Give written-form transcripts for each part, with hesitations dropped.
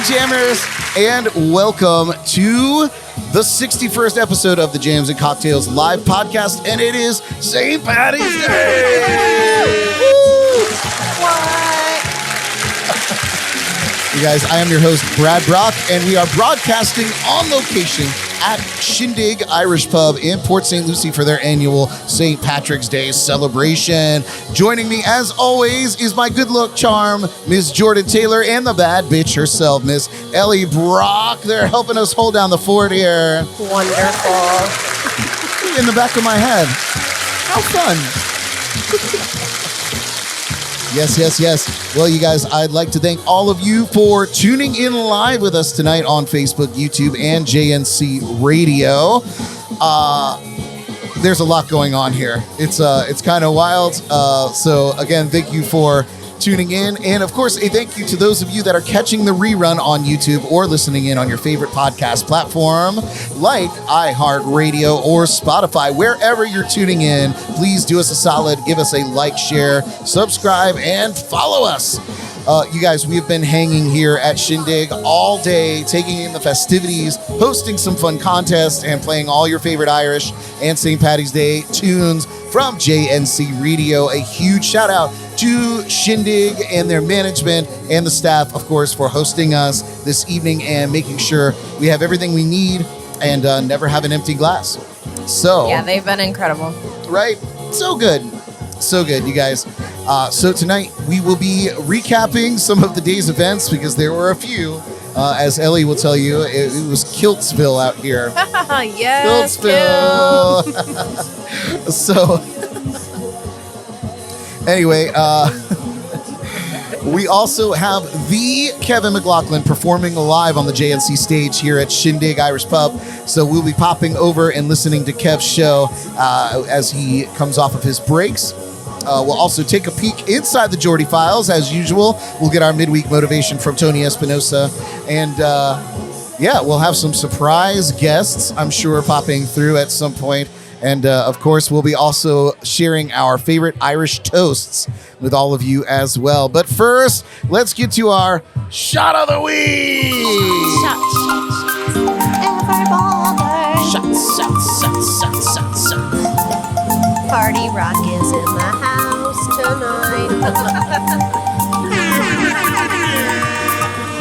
Jammers, and welcome to the 61st episode of the Jams and Cocktails live podcast, and it is St. Patty's Day! What? You guys, I am your host, Brad Brock, and we are broadcasting on location at Shindig Irish Pub in Port St Lucie for their annual St. Patrick's Day celebration. Joining me, as always, is my good luck charm, Ms. Jordan Taylor, and the bad bitch herself, Miss Ellie Brock. They're helping us hold down the fort here. Wonderful. In the back of my head. How fun. Yes. Well, you guys, I'd like to thank all of you for tuning in live with us tonight on Facebook, YouTube, and JNC Radio. There's a lot going on here. It's kind of wild. So again, thank you for tuning in. And of course, a thank you to those of you that are catching the rerun on YouTube or listening in on your favorite podcast platform like iHeartRadio or Spotify. Wherever you're tuning in, please do us a solid, give us a like, share, subscribe, and follow us. You guys, we have been hanging here at Shindig all day, taking in the festivities, hosting some fun contests, and playing all your favorite Irish and St. Patty's Day tunes from JNC Radio. A huge shout out to Shindig and their management and the staff, of course, for hosting us this evening and making sure we have everything we need and never have an empty glass. So yeah, they've been incredible. Right? So good, you guys. So tonight we will be recapping some of the day's events because there were a few. As Ellie will tell you, it was Kiltsville out here. Yes, Kiltsville. So anyway, we also have the Kevin McLoughlin performing live on the JNC stage here at Shindig Irish Pub. So we'll be popping over and listening to Kev's show as he comes off of his breaks. We'll also take a peek inside the Geordie Files, as usual. We'll get our midweek motivation from Tony Espinosa. And we'll have some surprise guests, I'm sure, popping through at some point. And of course, we'll be also sharing our favorite Irish toasts with all of you as well. But first, let's get to our Shot of the Week! Shots. Party Rock is in the house tonight.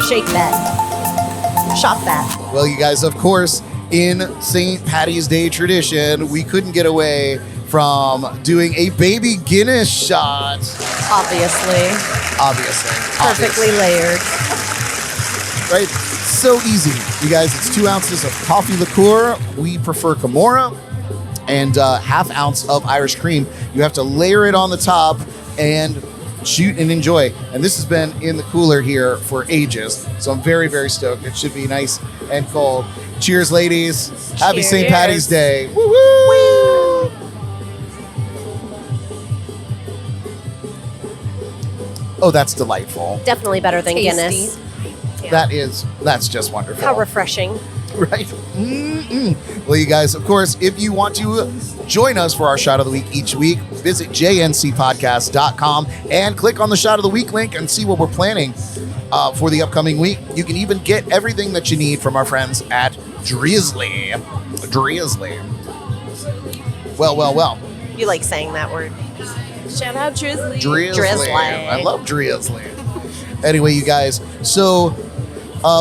Shake that. Shot that. Well, you guys, of course, in St. Patty's Day tradition, we couldn't get away from doing a baby Guinness shot. Obviously. Perfectly layered. Right? So easy. You guys, it's 2 ounces of coffee liqueur. We prefer Camorra. And half ounce of Irish cream. You have to layer it on the top and shoot and enjoy. And this has been in the cooler here for ages. So I'm very, very stoked. It should be nice and cold. Cheers, ladies. Happy St. Patty's Day. Woo woo! Oh, that's delightful. Definitely better than Tasty. Guinness. Yeah. That's just wonderful. How refreshing. Right? Mm-mm. Well, you guys, of course, if you want to join us for our Shot of the Week each week, visit jncpodcast.com and click on the Shot of the Week link and see what we're planning for the upcoming week. You can even get everything that you need from our friends at Drizzly. Well. You like saying that word. Shout out Drizzly. Drizzly. I love Drizzly. Anyway, you guys, so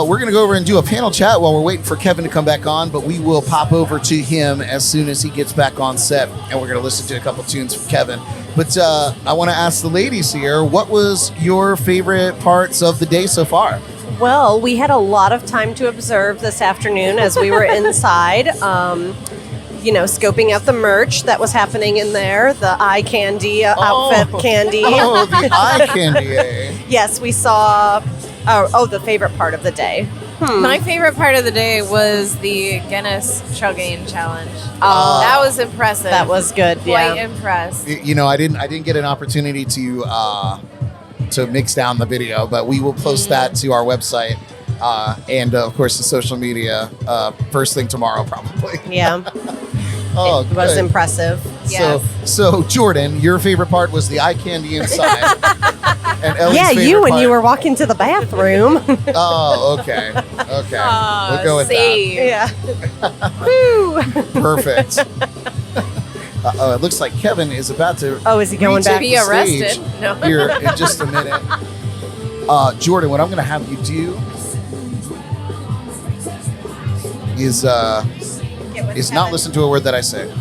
we're going to go over and do a panel chat while we're waiting for Kevin to come back on, but we will pop over to him as soon as he gets back on set, and we're going to listen to a couple tunes from Kevin. But I want to ask the ladies here, what was your favorite parts of the day so far? Well, we had a lot of time to observe this afternoon as we were inside, scoping out the merch that was happening in there, the eye candy, outfit candy. Oh, the eye candy. Yes, we saw, the favorite part of the day. My favorite part of the day was the Guinness chugging challenge. Oh, that was impressive. That was good. Quite impressed. I didn't get an opportunity to mix down the video, but we will post that to our website and of course the social media first thing tomorrow probably. Yeah. Oh, it was good. impressive. Yes. So Jordan, your favorite part was the eye candy inside. And Ellie's Yeah, favorite you when part- you were walking to the bathroom. Oh, okay. Okay. Oh, We'll go with save. Yeah. Woo. that. Perfect. It looks like Kevin is about to Oh, is he going retake back? Be the stage arrested. No. here in just a minute. Jordan, what I'm going to have you do is not listen to a word that I say.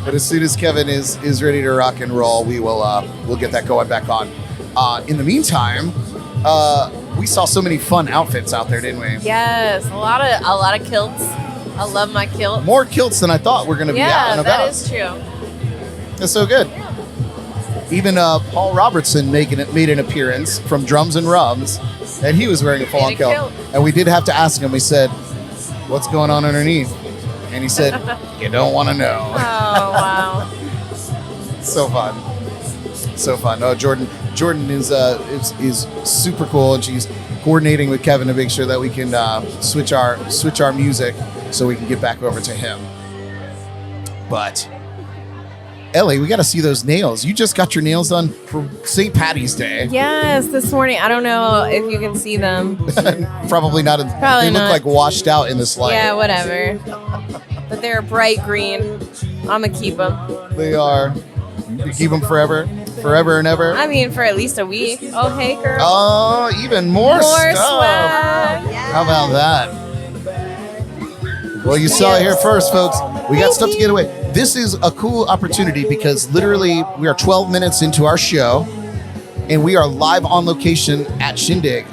But as soon as Kevin is ready to rock and roll, we'll get that going back on. In the meantime, we saw so many fun outfits out there, didn't we? Yes, a lot of kilts. I love my kilt. More kilts than I thought were going to be out and about. that is true. That's so good. Even Paul Robertson made an appearance from Drums and Rums, and he was wearing a full-on a kilt. kilt. And we did have to ask him. We said, "What's going on underneath?" And he said, "You don't want to know." Oh wow. So fun, so fun. No, Jordan is super cool, and she's coordinating with Kevin to make sure that we can switch our music so we can get back over to him. But Ellie, we got to see those nails. You just got your nails done for St. Patty's Day. Yes, this morning. I don't know if you can see them. Probably not. Probably they look not. like washed out in this light. Yeah, whatever. But they're bright green. I'm gonna keep them. They are. You keep them forever and ever. I mean, for at least a week. Oh, hey, girl. Oh, even more stuff. swag. How about that? Well, you saw it here first, folks. We got stuff to get away. This is a cool opportunity because literally we are 12 minutes into our show and we are live on location at Shindig.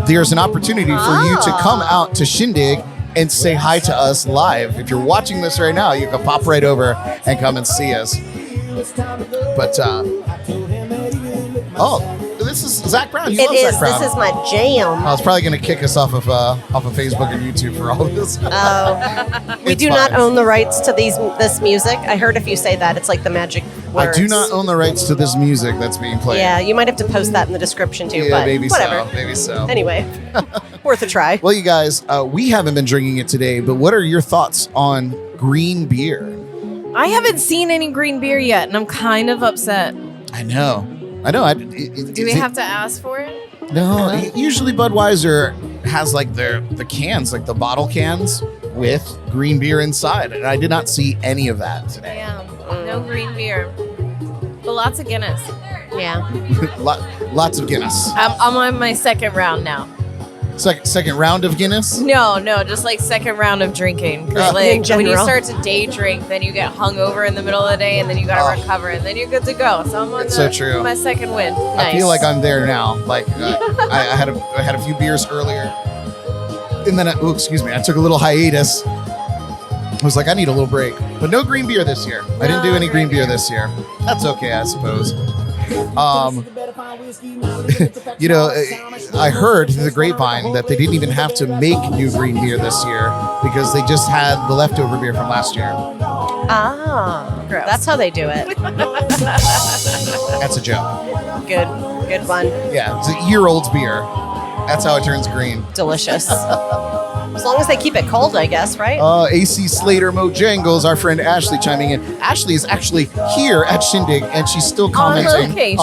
There's an opportunity for you to come out to Shindig and say hi to us live. If you're watching this right now, you can pop right over and come and see us. But, this is Zach Brown. You It love is. Zach Brown. This is my jam. I was probably going to kick us off of Facebook and YouTube for all of this. Oh, we It's do not fine. own the rights to this music. I heard if you say that, it's like the magic I words. do not own the rights to this music that's being played. Yeah, you might have to post that in the description too. Yeah, but maybe whatever. so. Maybe so. Anyway, worth a try. Well, you guys, we haven't been drinking it today, but what are your thoughts on green beer? I haven't seen any green beer yet, and I'm kind of upset. I know. Do we have to ask for it? No. Usually Budweiser has like the cans, like the bottle cans with green beer inside, and I did not see any of that today. Yeah, no green beer, but lots of Guinness. Yeah. Lots of Guinness. I'm on my second round now. Second round of Guinness. No, just like second round of drinking. 'Cause, In like when you general. start to day drink, then you get hungover in the middle of the day, and then you gotta recover, and then you're good to go. So I'm on It's so true. my second win. Nice. I feel like I'm there now. Like I had a few beers earlier, and then I took a little hiatus. I was like, I need a little break, but no green beer this year. I didn't do any green beer this year. That's okay, I suppose. I heard through the grapevine that they didn't even have to make new green beer this year because they just had the leftover beer from last year. Ah, Gross. that's how they do it. That's a joke. Good one. Yeah, it's a year-old beer. That's how it turns green. Delicious. As long as they keep it cold, I guess, right? AC Slater Mojangles, our friend Ashley chiming in. Ashley is actually here at Shindig, and she's still commenting location.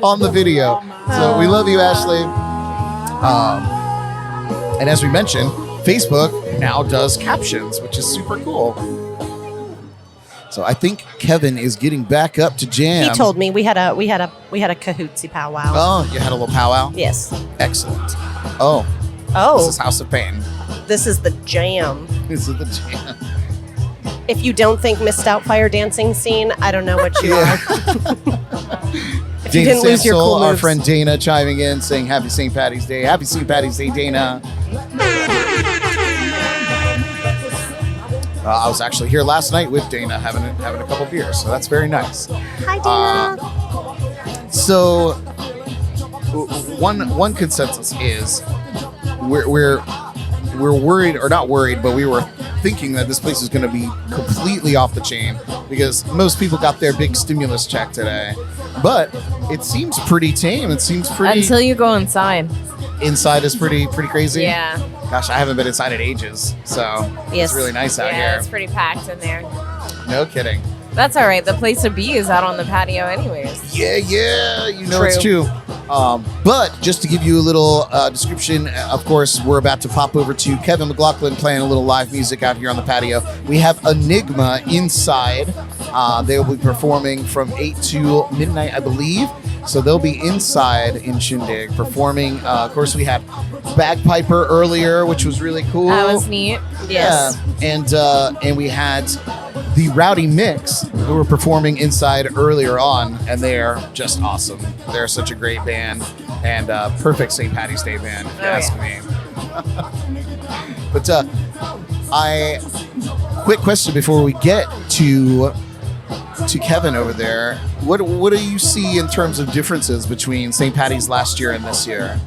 on the video. So we love you, Ashley. And as we mentioned, Facebook now does captions, which is super cool. So I think Kevin is getting back up to jam. He told me we had a cahootsy powwow. Oh, you had a little powwow? Yes. Excellent. Oh, this Oh, is House of Pain. this is the jam. This is the jam. If you don't think missed out fire dancing scene, I don't know what you are. If you didn't lose your cool our moves. friend Dana chiming in saying Happy St. Patty's Day. Happy St. Patty's Day, Dana. I was actually here last night with Dana having a couple beers, so that's very nice. Hi, Dana. So one consensus is we're worried, or not worried, but we were thinking that this place is going to be completely off the chain because most people got their big stimulus check today. But it seems pretty tame. It seems pretty. Until you go inside. Inside is pretty crazy. Yeah. Gosh, I haven't been inside in ages, so Yes. it's really nice out Yeah, here. it's pretty packed in there. No kidding. That's all right. The place to be is out on the patio anyways. Yeah, you know it's true. But just to give you a little description, of course, we're about to pop over to Kevin McLoughlin playing a little live music out here on the patio. We have Enigma inside. They will be performing from 8 to midnight, I believe. So they'll be inside in Shindig performing. Of course, we had Bagpiper earlier, which was really cool. That was neat. Yes. Yeah. And we had the Rowdy Mix, who were performing inside earlier on, and they are just awesome. They're such a great band and perfect St. Patty's Day band, if you ask me. But quick question before we get to Kevin over there. What do you see in terms of differences between St. Patty's last year and this year?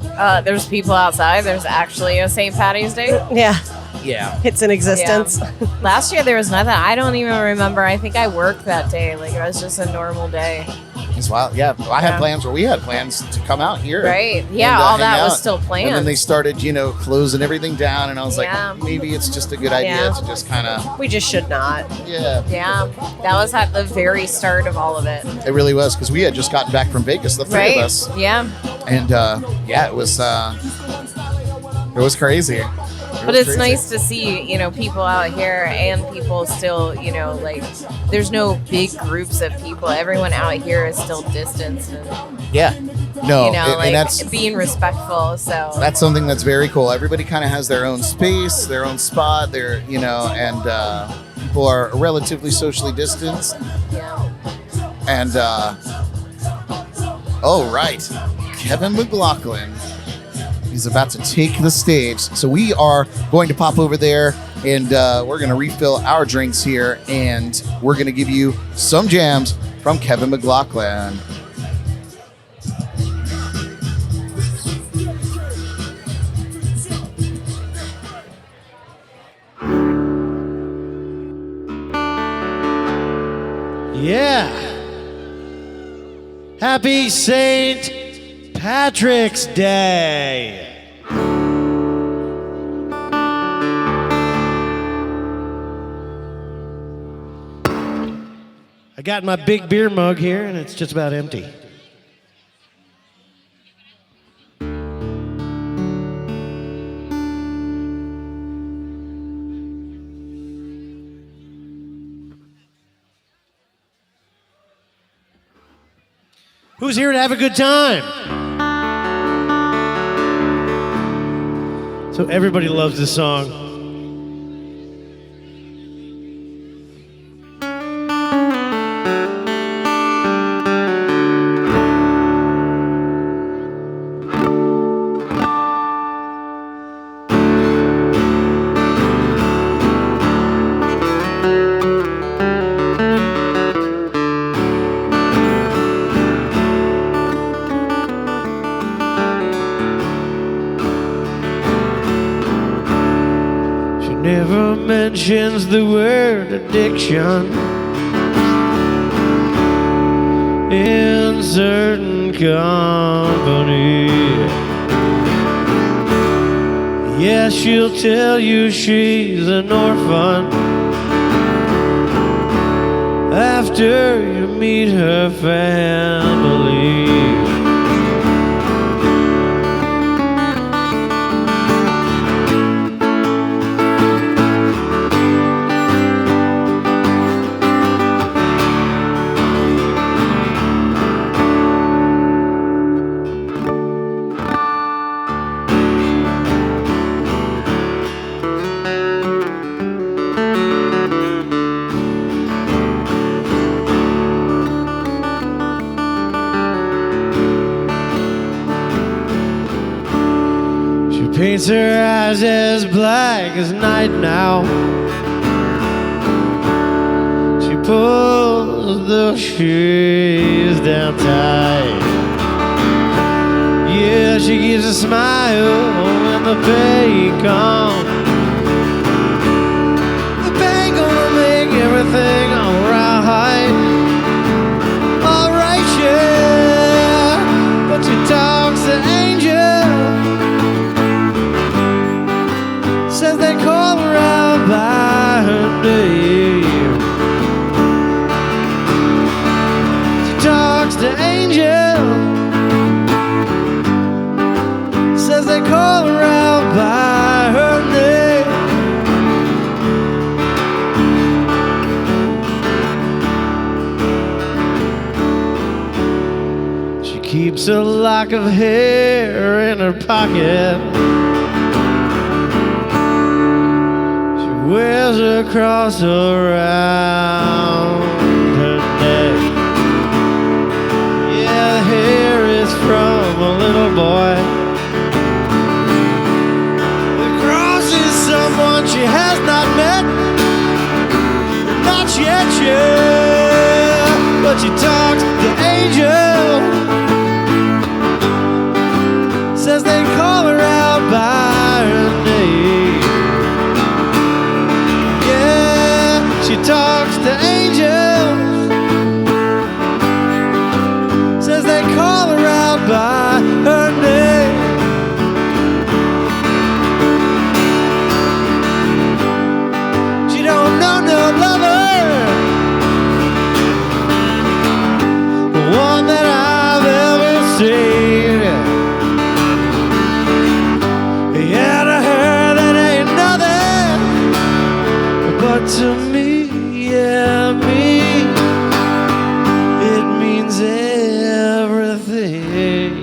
There's people outside. There's actually a St. Patty's Day. Yeah. Yeah. It's in existence. Yeah. Last year there was nothing. I don't even remember. I think I worked that day. Like, it was just a normal day. It's wild. Yeah. I had plans, or we had plans to come out here. Right. Yeah. And, all hang that out. was still planned. And then they started, closing everything down. And I was like, maybe it's just a good idea to just kind of. We just should not. Yeah. Yeah. That was at the very start of all of it. It really was, because we had just gotten back from Vegas, the three of us. Yeah. And it was crazy. But it's nice to see, people out here and people still, like, there's no big groups of people. Everyone out here is still distanced. And, No, and that's being respectful. So that's something that's very cool. Everybody kind of has their own space, their own spot, and people are relatively socially distanced. Yeah. And right, Kevin McLoughlin. He's about to take the stage. So we are going to pop over there, and we're going to refill our drinks here, and we're going to give you some jams from Kevin McLoughlin. Yeah. Happy St. Patrick's Day. I got my big beer mug here, and it's just about empty. Who's here to have a good time? So everybody loves this song. Never mentions the word addiction in certain company. Yeah, she'll tell you she's an orphan after you meet her family. Paints her eyes as black as night now. She pulls the shades down tight. Yeah, she gives a smile when the pain comes. The pain gonna make everything alright. Alright, yeah. But she talks to angels. Says they call her out by her name. keeps a lock of hair in her pocket. She wears a cross around her neck. Yeah, the hair is from a little boy. The cross is someone she has not met. Not yet, yeah, but she talks to angel. Says they call her out by her name. Yeah, she talks to angels. Says they call her out by her name. She don't know no lover, one that I've ever seen. Yeah, to her that ain't nothing, but to me, yeah, me, it means everything.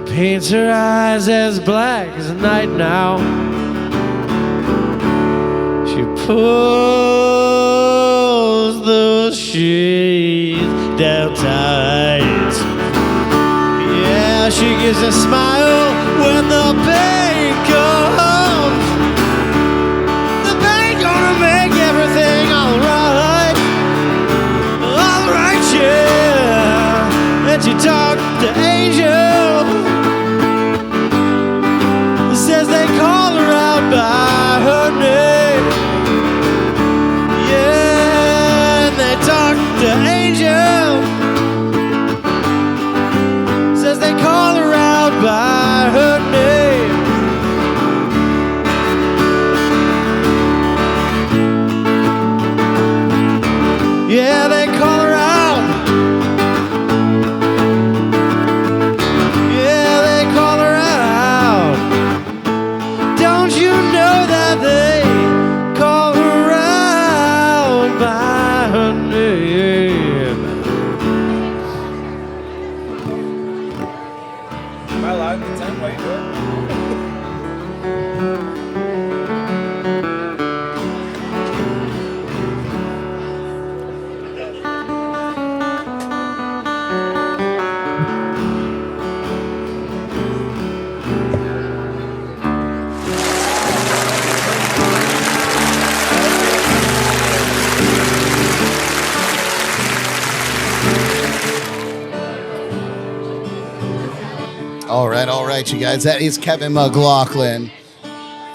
Paints her eyes as black as night now. She pulls those sheets down tight. Yeah, she gives a smile when the pain comes. The pain gonna make everything alright. Alright, yeah. And she talked to angels. Says they call her out by her name. Yeah, and they talk to angels. Says they call her out by her name. Yeah, they call her out. Yeah, they call her out. Don't you know that they call her out by her name? Am I live at the time? Why are you doing? All right, you guys. That is Kevin McLoughlin.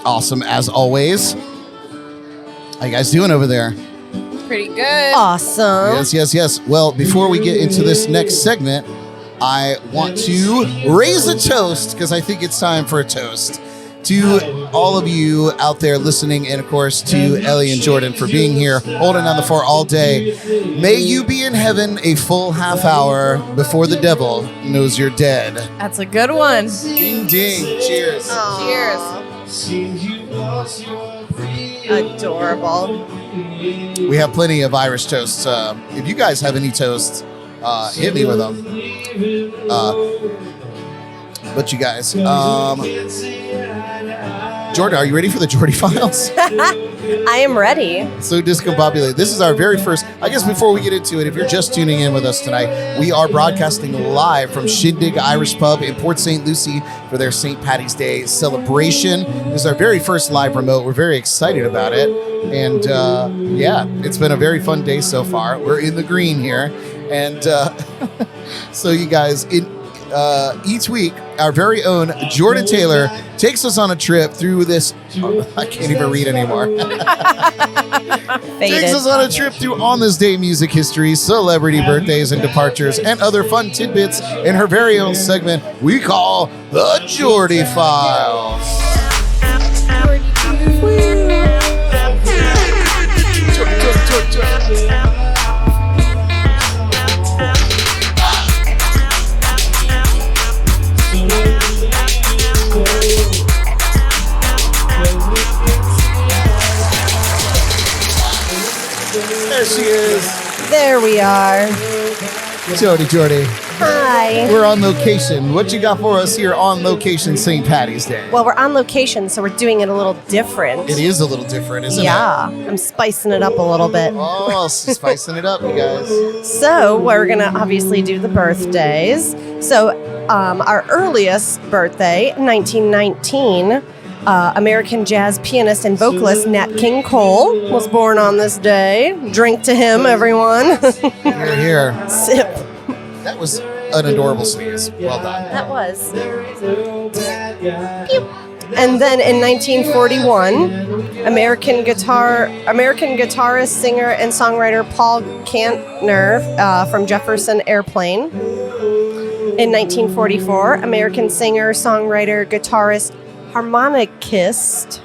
Awesome as always. How you guys doing over there? Pretty good. Awesome. Yes. Well, before we get into this next segment, I want to raise a toast because I think it's time for a toast to all of you out there listening, and of course to Ellie and Jordan for being here, holding on the fort all day. May you be in heaven a full half hour before the devil knows you're dead. That's a good one. Ding ding. Cheers. Cheers. Adorable. We have plenty of Irish toasts. If you guys have any toasts, hit me with them. But you guys, Jordan, are you ready for the Geordie Files? I am ready. So discombobulated. This is our very first, I guess before we get into it, if you're just tuning in with us tonight, we are broadcasting live from Shindig Irish Pub in Port St Lucie for their St. Paddy's Day celebration. This is our very first live remote. We're very excited about it. And yeah, it's been a very fun day so far. We're in the green here. And so you guys, each week our very own Jordan Taylor takes us on a trip through this. I can't even read anymore. Takes us on a trip through On This Day music history, celebrity birthdays and departures, and other fun tidbits in her very own segment we call the Jordy Files. There she is. There we are. Jordy. Hi. We're on location. What you got for us here on location St. Patty's Day? Well, we're on location, so we're doing it a little different. It is a little different, isn't it? Yeah, I'm spicing it up a little bit. Oh, spicing it up, you guys. So we're going to obviously do the birthdays. So our earliest birthday, 1919, American jazz pianist and vocalist Nat King Cole was born on this day. Drink to him, everyone. Here. Sip. That was an adorable sneeze. Well done. That was. Pew. And then in 1941, American guitarist, singer, and songwriter Paul Kantner from Jefferson Airplane. In 1944, American singer, songwriter, guitarist, harmonicist.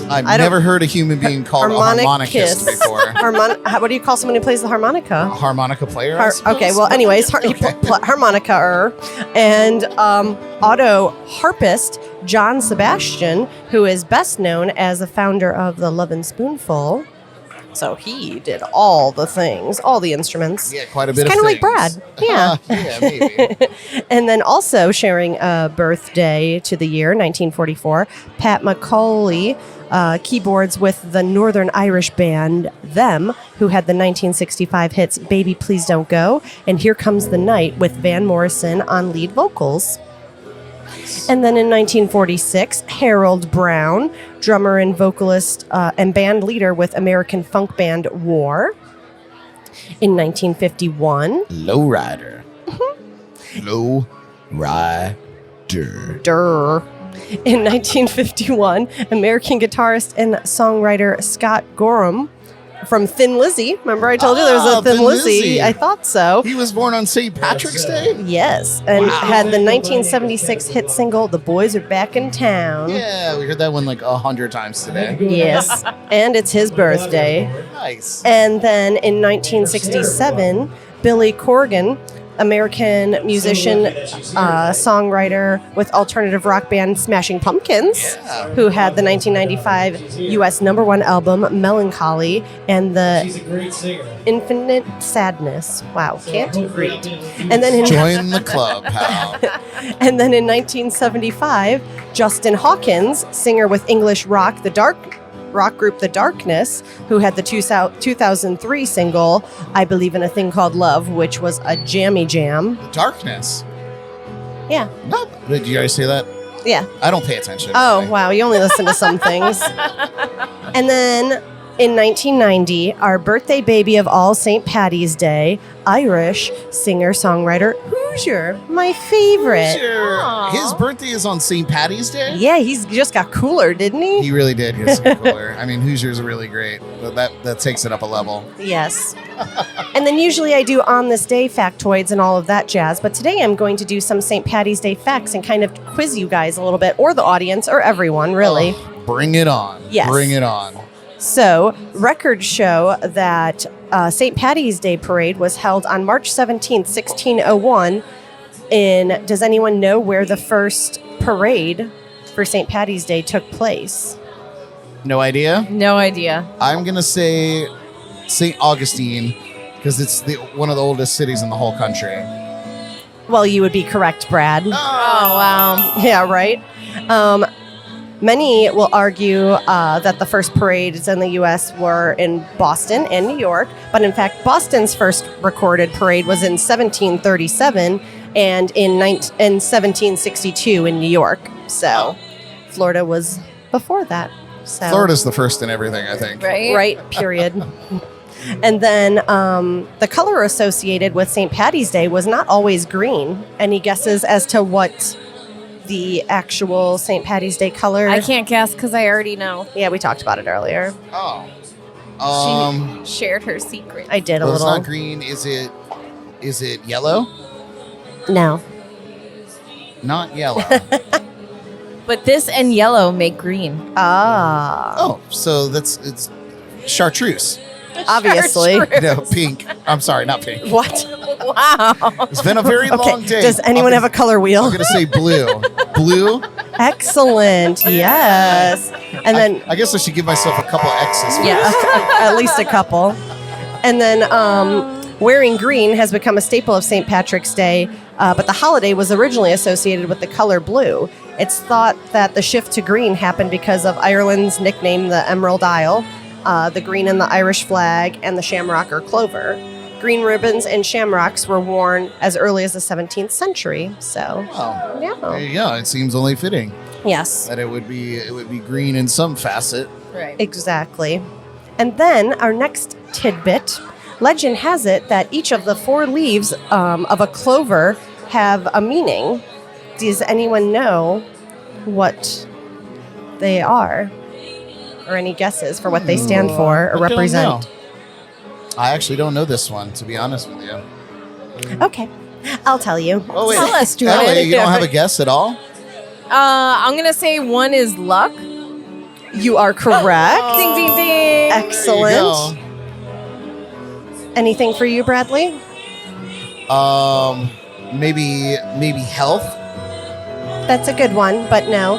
I've never heard a human being called a harmonicist before. What do you call someone who plays the harmonica? A harmonica player? I suppose? Okay, well, anyways, harmonica. And auto harpist John Sebastian, who is best known as the founder of the Lovin' Spoonful. So he did all the things, all the instruments. Yeah, quite a bit of kind of like things. Brad. Yeah. Yeah, maybe. And then also sharing a birthday to the year, 1944, Pat Macaulay, keyboards with the Northern Irish band Them, who had the 1965 hits Baby Please Don't Go and Here Comes the Night with Van Morrison on lead vocals. And then in 1946, Harold Brown, drummer and vocalist and band leader with American funk band War. In 1951, Lowrider. Lowrider. In 1951, American guitarist and songwriter Scott Gorham from Thin Lizzy. Remember I told you there was a Thin Lizzy? I thought so. He was born on St. Patrick's Day? Yes, and had the 1976 hit single, The Boys Are Back in Town. Yeah, we heard that one like 100 times today. Yes, and it's his birthday. Nice. And then in 1967, Billy Corgan, American musician, songwriter with alternative rock band Smashing Pumpkins, who had the 1995 U.S. #1 album Melancholy and the Infinite Sadness. Wow, can't read. And then Join the club, pal. And then in 1975, Justin Hawkins, singer with English rock group The Darkness, who had the 2003 single I Believe in a Thing Called Love, which was a jammy jam. The Darkness. Yeah. No. Did you guys say that? Yeah. I don't pay attention. Oh, wow. You only listen to some things. And then in 1990, our birthday baby of all St. Patty's Day, Irish singer-songwriter Hoosier, my favorite. Sure. His birthday is on St. Patty's Day? Yeah, he's just got cooler, didn't he? He really did get some cooler. I mean, Hoosier's really great, but that takes it up a level. Yes. And then usually I do on this day factoids and all of that jazz, but today I'm going to do some St. Patty's Day facts and kind of quiz you guys a little bit, or the audience, or everyone, really. Oh, bring it on. Yes. Bring it on. So, records show that St. Patty's Day parade was held on March 17th, 1601. Does anyone know where the first parade for St. Patty's Day took place? No idea? No idea. I'm going to say St. Augustine, because it's one of the oldest cities in the whole country. Well, you would be correct, Brad. Oh, wow. Yeah, right? Many will argue that the first parades in the U.S. were in Boston and New York, but in fact, Boston's first recorded parade was in 1737 and in 1762 in New York. So Florida was before that. So Florida's the first in everything, I think. Right? Right, period. And then the color associated with St. Paddy's Day was not always green. Any guesses as to what the actual St. Paddy's Day color? I can't guess because I already know. Yeah, we talked about it earlier. Oh. She shared her secret. I did a Well, it's little. not green. Is it yellow? No. Not yellow. But this and yellow make green. Ah. Oh, so it's chartreuse. Obviously. No, pink. I'm sorry, not pink. What? Wow. It's been a very long day. Does anyone have a color wheel? I'm going to say blue. Blue? Excellent. Yes. And then, I guess I should give myself a couple X's. yeah, at least a couple. And then wearing green has become a staple of St. Patrick's Day, but the holiday was originally associated with the color blue. It's thought that the shift to green happened because of Ireland's nickname, the Emerald Isle, the green in the Irish flag, and the shamrock or clover. Green ribbons and shamrocks were worn as early as the 17th century. So, Oh, yeah. there you go. It seems only fitting Yes, that it would be green in some facet. Right. exactly. And then our next tidbit, legend has it that each of the 4 leaves of a clover have a meaning. Does anyone know what they are? Or any guesses for what they stand for or I don't represent? know. I actually don't know this one, to be honest with you. Okay, I'll tell you. Oh, wait. Tell us, Jordan. Ellie, you don't have a guess at all? I'm going to say one is luck. You are correct. Ding, ding, ding. There you Excellent. go. Anything for you, Bradley? Maybe health. That's a good one, but no.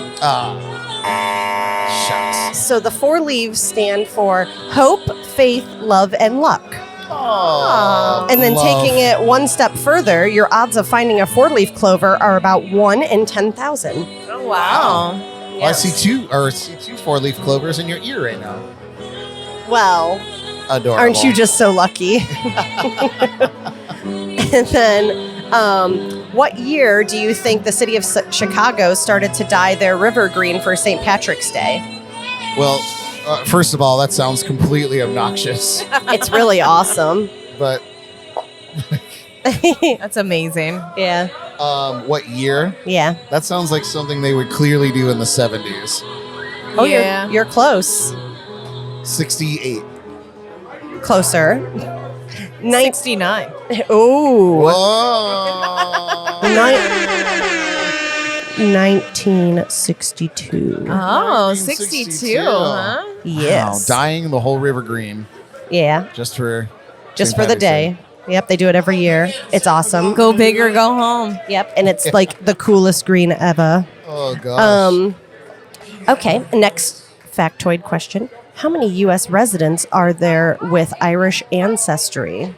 Shucks. So the 4 leaves stand for hope, faith, love, and luck. Oh, And then love. taking it one step further, your odds of finding a 4-leaf clover are about 1 in 10,000. Oh, wow. Well, I see two 4-leaf clovers in your ear right now. Well, Adorable. aren't you just so lucky? And then, what year do you think the city of Chicago started to dye their river green for St. Patrick's Day? Well, first of all, that sounds completely obnoxious, It's really awesome. but That's amazing. Yeah, what year? yeah. That sounds like something they would clearly do in the 70s. Oh, yeah. you're close. 68. Closer. 69. Oh. Whoa. 1962. Oh, 1962. 62, huh? Yes. Wow, dyeing the whole river green Yeah. just for Just St. for the Patrick's day. Yep, they do it every year. It's awesome. Go big or go home. Yep, and it's like the coolest green ever. Oh gosh. Okay, next factoid question. How many U.S. residents are there with Irish ancestry?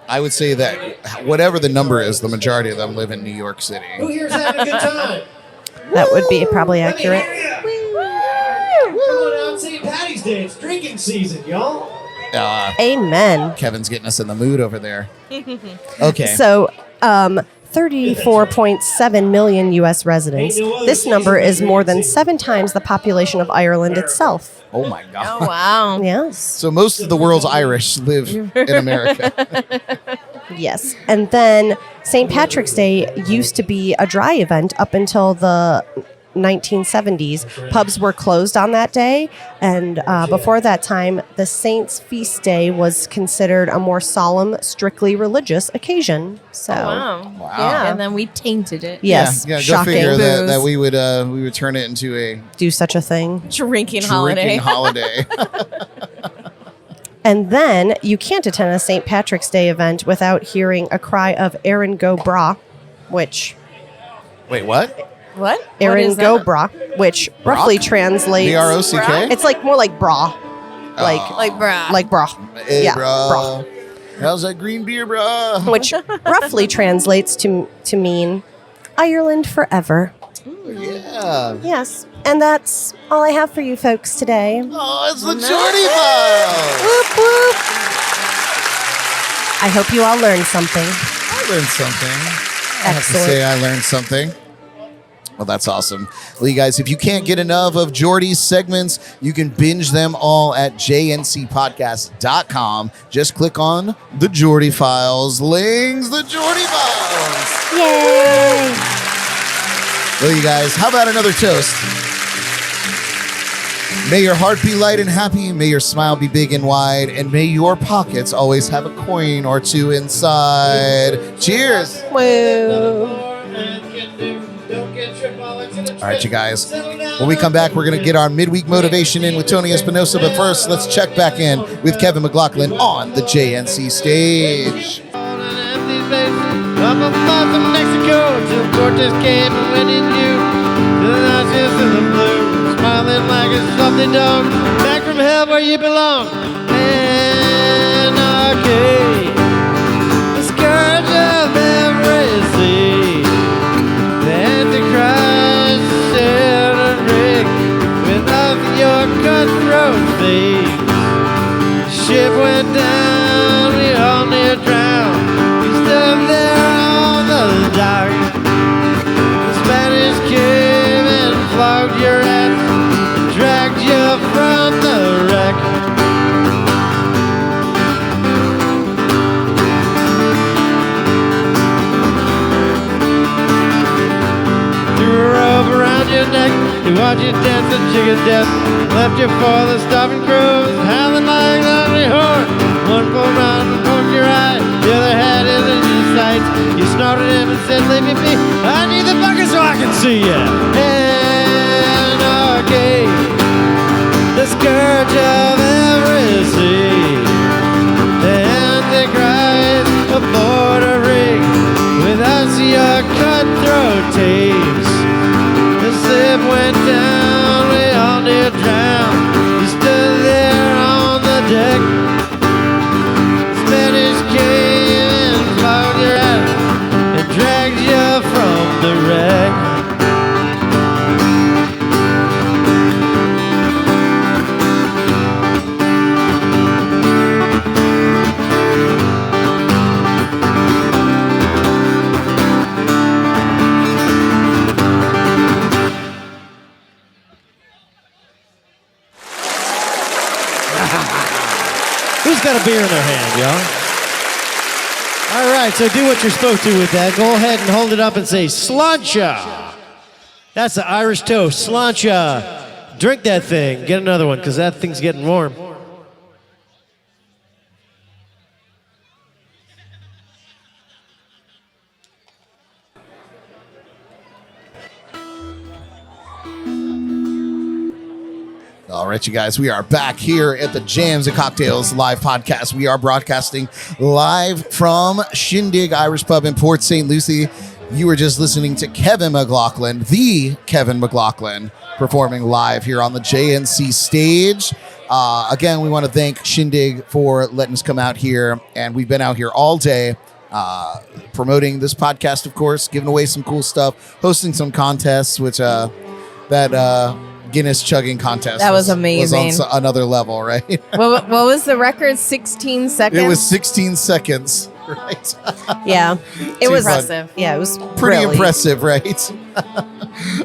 I would say that whatever the number is, the majority of them live in New York City. Who here's having a good time? That would be probably accurate. Come on out, St. Paddy's Day. It's drinking season, y'all. Amen. Kevin's getting us in the mood over there. Okay. So, 34.7 million U.S. residents. This number is more than 7 times the population of Ireland itself. Oh my God. Oh, wow. Yes. So most of the world's Irish live in America. Yes. And then St. Patrick's Day used to be a dry event up until the 1970s. Pubs were closed on that day. And before that time, the Saints' feast day was considered a more solemn, strictly religious occasion. So, Wow. Wow. Yeah. And then we tainted it. yes, Yeah, go shocking. figure that Booze. we would turn it into a Do such a thing. Drinking drinking holiday. holiday. And then you can't attend a St. Patrick's Day event without hearing a cry of Erin go bragh, which Wait, what? What? Erin What is go that? bragh, which roughly translates. B-R-O-C-K? It's like more like bra, like Like, bruh. like bra. Hey, yeah, bro. How's that green beer, bro? which roughly translates to mean Ireland forever. Yeah. Yes, and that's all I have for you folks today. Oh, it's the Jordy File. Whoop, whoop. I hope you all learned something. I learned something. I have to Excellent. say I learned something. Well, that's awesome. Well, you guys, if you can't get enough of Jordy's segments, you can binge them all at jncpodcast.com. Just click on the Jordy Files. Lings, the Jordy Files. Yay! Well, you guys, how about another toast? May your heart be light and happy. May your smile be big and wide. And may your pockets always have a coin or two inside. Cheers. Woo. All right, you guys. When we come back, we're going to get our midweek motivation in with Tony Espinosa. But first, let's check back in with Kevin McLoughlin on the JNC stage. Up above from Mexico till Cortez came and went in you to the Nazis in the blue, smiling like a something dog, back from hell where you belong. Anarchy, the scourge of every sea, the Antichrist set a rig with of your cutthroat thieves. The ship went down, we all near drowned. Stood there on the dock. The Spanish came and flogged your ass and dragged you from the wreck. Threw a rope around your neck to watch you dance to chicken death. Left you for the starving crows, howling like a hungry horse. One full round and poked your eye, the other had it in your sights. You snorted him and said, leave me be, I need the bucket so I can see ya. Anarchy, the scourge of every sea, the Antichrist aboard a rig, with us your cutthroat tapes. The ship went down, we all near drowned. You stood there on the deck. Spanish came and flogged your ass and dragged you from the wreck. Who's got a beer in their hand, y'all? All right, so do what you're supposed to with that. Go ahead and hold it up and say, slancha. That's the Irish toast, slancha. Drink that thing. Get another one, because that thing's getting warm. All right, you guys, we are back here at the Jams and Cocktails live podcast. We are broadcasting live from Shindig Irish Pub in Port St Lucie. You were just listening to Kevin McLoughlin, the Kevin McLoughlin, performing live here on the JNC stage. Again, we want to thank Shindig for letting us come out here, and we've been out here all day promoting this podcast, of course, giving away some cool stuff, hosting some contests, which Guinness chugging contest. That was amazing. Was on another level, right? What was the record? 16 seconds? It was 16 seconds, right? Yeah. It Too was fun. impressive. Yeah, it was Pretty really impressive, right?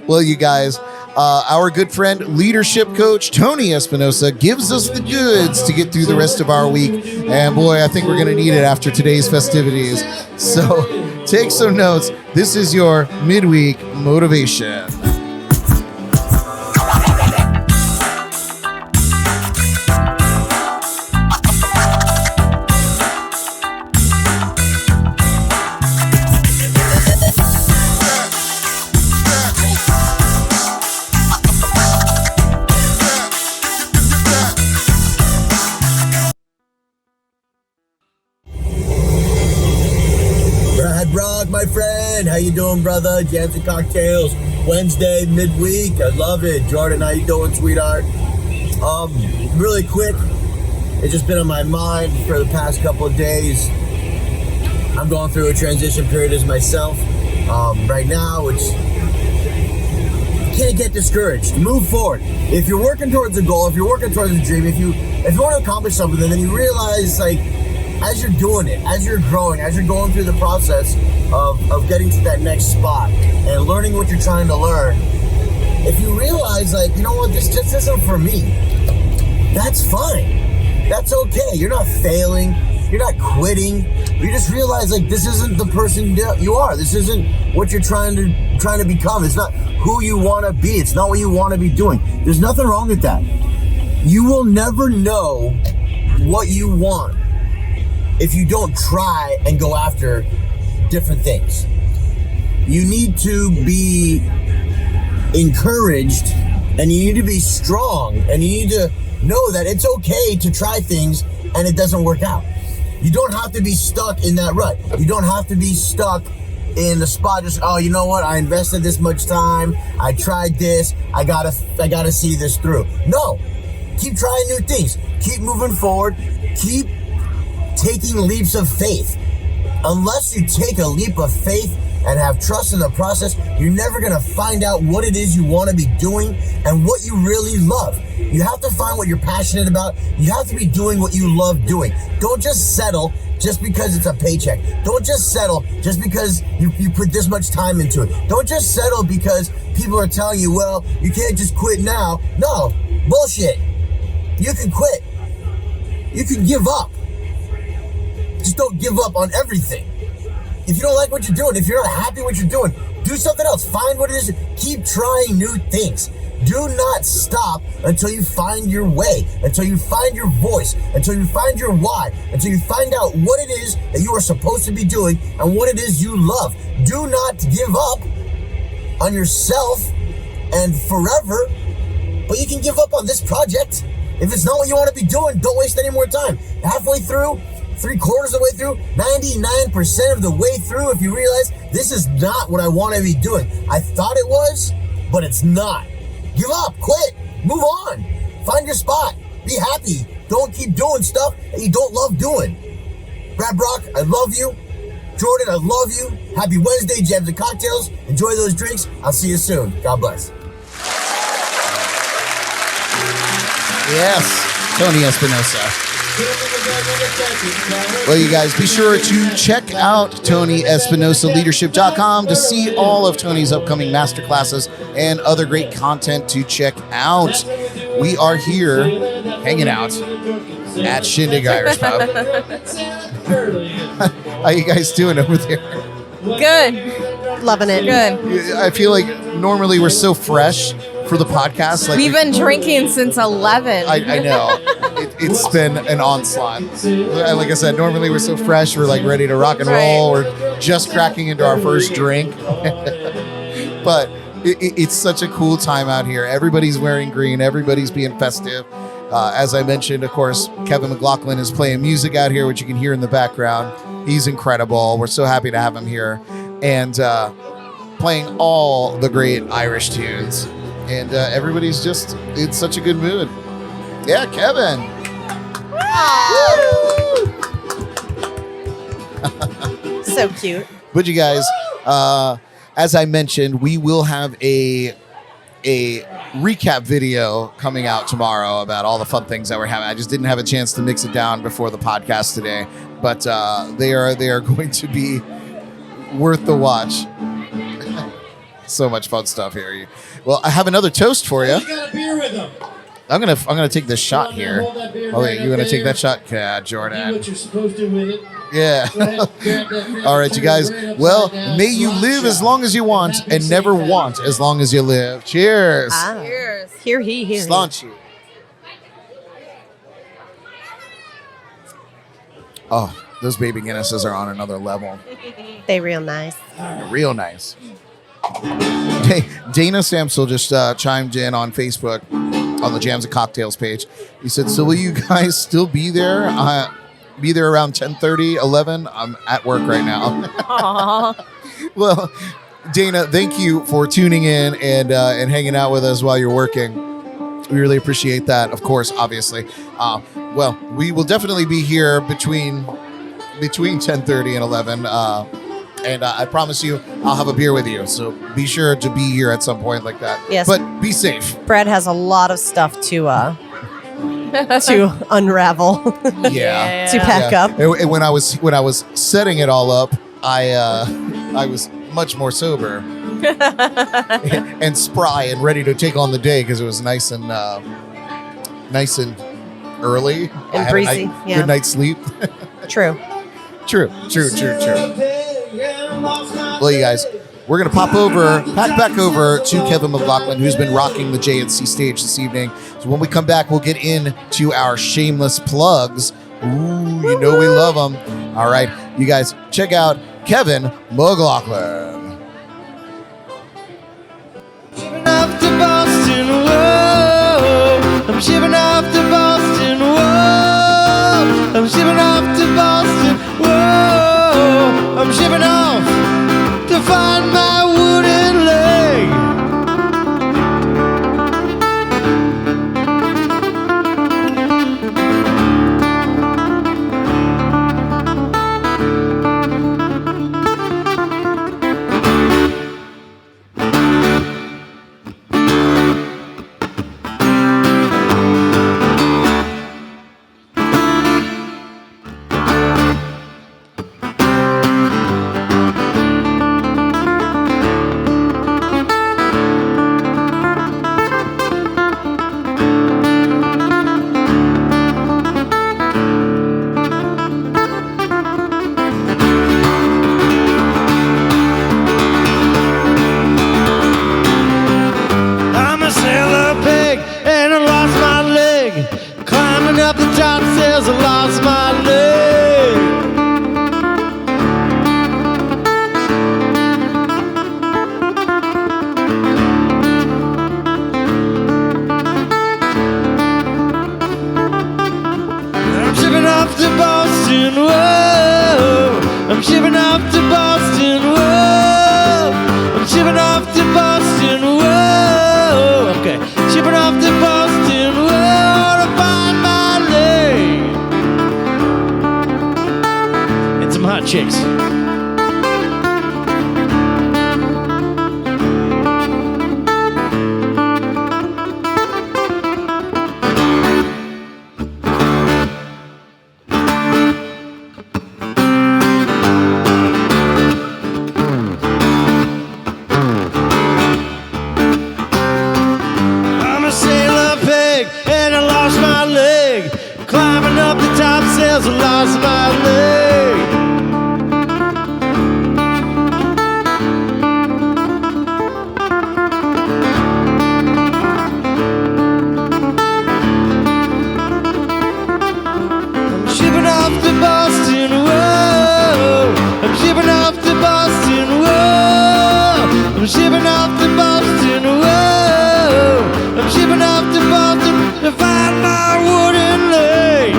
Well, you guys, our good friend, leadership coach Tony Espinosa gives us the goods to get through the rest of our week. And boy, I think we're going to need it after today's festivities. So take some notes. This is your midweek motivation. My friend, how you doing, brother? Jams and Cocktails, Wednesday, midweek. I love it. Jordan, how you doing, sweetheart? Really quick, it's just been on my mind for the past couple of days. I'm going through a transition period as myself right now, which you can't get discouraged. Move forward. If you're working towards a goal, if you're working towards a dream, if you want to accomplish something, then you realize, like, as you're doing it, as you're growing, as you're going through the process of getting to that next spot and learning what you're trying to learn, if you realize, like, you know what, this just isn't for me, that's fine. That's okay. You're not failing. You're not quitting. You just realize, like, this isn't the person you are. This isn't what you're trying to become. It's not who you want to be. It's not what you want to be doing. There's nothing wrong with that. You will never know what you want if you don't try and go after different things. You need to be encouraged, and you need to be strong, and you need to know that it's okay to try things and it doesn't work out. You don't have to be stuck in that rut. You don't have to be stuck in the spot just, oh, you know what, I invested this much time, I tried this, I gotta see this through. No, keep trying new things, keep moving forward, keep taking leaps of faith. Unless you take a leap of faith and have trust in the process, you're never gonna find out what it is you wanna be doing and what you really love. You have to find what you're passionate about. You have to be doing what you love doing. Don't just settle just because it's a paycheck. Don't just settle just because you put this much time into it. Don't just settle because people are telling you, well, you can't just quit now. No, bullshit. You can quit. You can give up. Just don't give up on everything. If you don't like what you're doing, if you're not happy with what you're doing, do something else. Find what it is. Keep trying new things. Do not stop until you find your way, until you find your voice, until you find your why, until you find out what it is that you are supposed to be doing and what it is you love. Do not give up on yourself and forever, but you can give up on this project. If it's not what you want to be doing, don't waste any more time. Halfway through, 3/4 of the way through, 99% of the way through, if you realize this is not what I want to be doing. I thought it was, but it's not. Give up, quit, move on, find your spot, be happy. Don't keep doing stuff that you don't love doing. Brad Brock, I love you. Jordan, I love you. Happy Wednesday, Jams and Cocktails. Enjoy those drinks. I'll see you soon. God bless. Yes, Tony Espinosa. Well, you guys, be sure to check out TonyEspinosaLeadership.com to see all of Tony's upcoming masterclasses and other great content to check out. We are here hanging out at Shindig Irish Pub. How you guys doing over there? Good. Loving it. Good. I feel like normally we're so fresh for the podcast. Like We've been drinking since 11. I know. It's been an onslaught. Like I said, normally we're so fresh. We're like ready to rock and roll. We're just cracking into our first drink. But it's such a cool time out here. Everybody's wearing green. Everybody's being festive. As I mentioned, of course, Kevin McLoughlin is playing music out here, which you can hear in the background. He's incredible. We're so happy to have him here. And playing all the great Irish tunes. And everybody's just in such a good mood. Yeah, Kevin. So cute. But you guys, as I mentioned, we will have a recap video coming out tomorrow about all the fun things that we're having. I just didn't have a chance to mix it down before the podcast today, but they are going to be worth the watch. So much fun stuff here. Well, I have another toast for you. You got a beer with them. I'm gonna take this shot here. Oh wait, you gonna take that shot? Yeah, Do Jordan. what you're supposed to with it. Yeah. Go ahead, grab that All right, you guys. right Well, upside down. may you live as long as you want and never want as long as you live. Cheers. Ah. Cheers. Here he, here he. Sláinte you. Oh, those baby Guinnesses are on another level. They real nice. Real nice. Hey, Dana Samsel just chimed in on Facebook on the Jams and Cocktails page. He said, so will you guys still be there? Be there around 10:30, 11? I'm at work right now. Aww. Well, Dana, thank you for tuning in and hanging out with us while you're working. We really appreciate that, of course, obviously. Well, we will definitely be here between 10:30 and 11. And I promise you, I'll have a beer with you. So be sure to be here at some point like that. Yes. But be safe. Brad has a lot of stuff to to unravel, Yeah. to pack up. And when I was setting it all up, I was much more sober and spry and ready to take on the day because it was nice and early. I had a breezy, yeah. Good night's sleep. True. True. Well, you guys, we're going to pack back over to Kevin McLoughlin, who's been rocking the JNC stage this evening. So when we come back, we'll get into our shameless plugs. Ooh, you know we love them. All right, you guys, check out Kevin McLoughlin. Shipping off to Boston, whoa. I'm shipping off to Boston, whoa. I'm shipping off to Boston, whoa. I'm shipping off to find my wooden leg. I'm a sailor pig and I lost my leg. Climbing up the top stairs, I lost my leg. I'm shipping off to Boston, whoa. I'm shipping off to Boston, whoa. I'm shipping off to Boston, whoa. Okay, shipping off to Boston, whoa, to find my leg. And some hot chicks. I'm a sailor pig and I lost my leg. Climbing up the top stairs, I lost my leg. I'm shipping off to Boston, whoa. I'm shipping off to Boston, whoa. I'm shipping off to Boston, whoa. I'm shipping off to Boston to find my wooden leg.